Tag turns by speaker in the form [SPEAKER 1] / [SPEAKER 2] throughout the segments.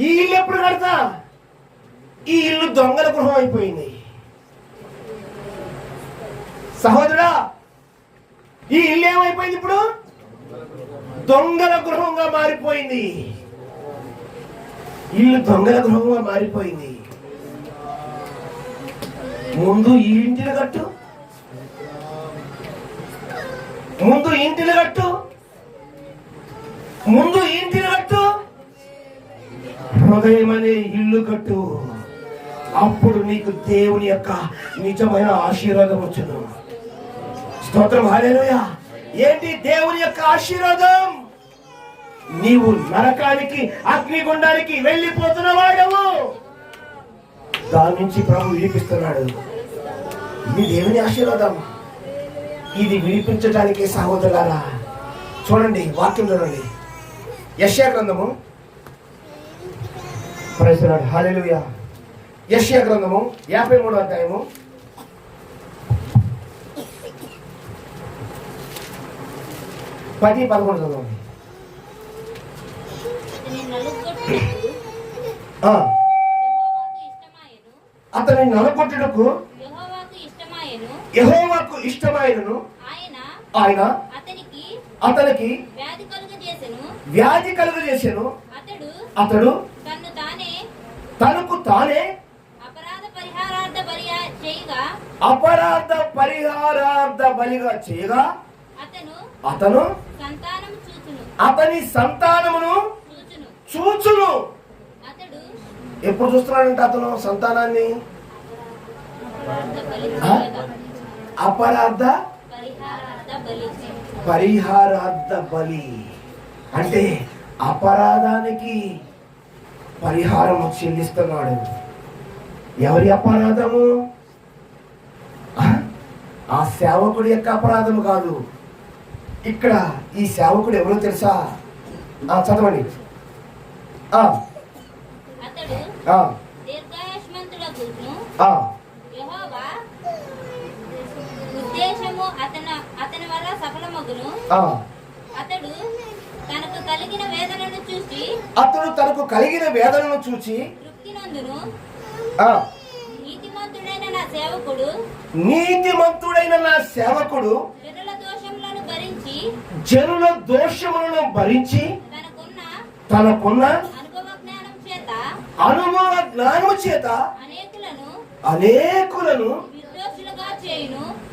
[SPEAKER 1] ఈ ఇల్లు ఎప్పుడు కడతా? ఈ ఇల్లు దొంగల గృహం అయిపోయింది. సహోదరా, ఈ ఇల్లు ఏమైపోయింది? ఇప్పుడు దొంగల గృహంగా మారిపోయింది. ఇల్లు దొంగల గృహంగా మారిపోయింది. ముందు ఈ ఇంటిని కట్టు, ముందు ఇంటిని కట్టు, ముందు ఇంటిని కట్టు, హృదయం అనే ఇల్లు కట్టు. అప్పుడు నీకు దేవుని యొక్క నిజమైన ఆశీర్వాదం వచ్చును. స్తోత్రం, హల్లెలూయా. ఏంటి దేవుని యొక్క ఆశీర్వాదం? నీవు నరకానికి, అగ్నిగుండానికి వెళ్ళిపోతున్న వాడవు. దాని నుంచి ప్రభు విడిపిస్తున్నాడు. ఇది దేవుని ఆశీర్వాదం. ఇది విడిపించడానికి సహోదరులారా చూడండి, వాక్యం చూడండి. యెషయా గ్రంథము, ప్రైజ్ ది లార్డ్, హల్లెలూయా. యెషయా గ్రంథము 53వ అధ్యాయము 10-11 చదవండి. అతని నలగొట్టుటకు యెహోవాకు ఇష్టమైనను ఆయన అతనికి వ్యాధి కలుగజేసెను. అతడు తనకు తానే అపరాధ పరిహారార్థ బలిగా చేయగా అతను అతని సంతానమును చూచును. ఎప్పుడు చూస్తున్నాడంటే అతను సంతానాన్ని? అపరాధ పరిహారార్థ బలి అంటే అపరాధానికి పరిహారం చెల్లిస్తున్నాడు. ఎవరి అపరాధము? ఆ సేవకుడి యొక్క అపరాధము కాదు. ఇక్కడ ఈ సేవకుడు ఎవరో తెలుసా? చదవండి. అతడు తనకు కలిగిన వేదనను చూచి నీతిమంతుడైన నా సేవకుడు జనుల దోషములను భరించి తనకున్న అనుభవ జ్ఞానము చేత అనేకులను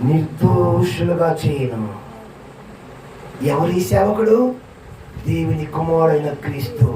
[SPEAKER 1] నిర్దోషులుగా చేయను. ఎవరి సేవకుడు? దేవుని కుమారుడైన క్రీస్తు.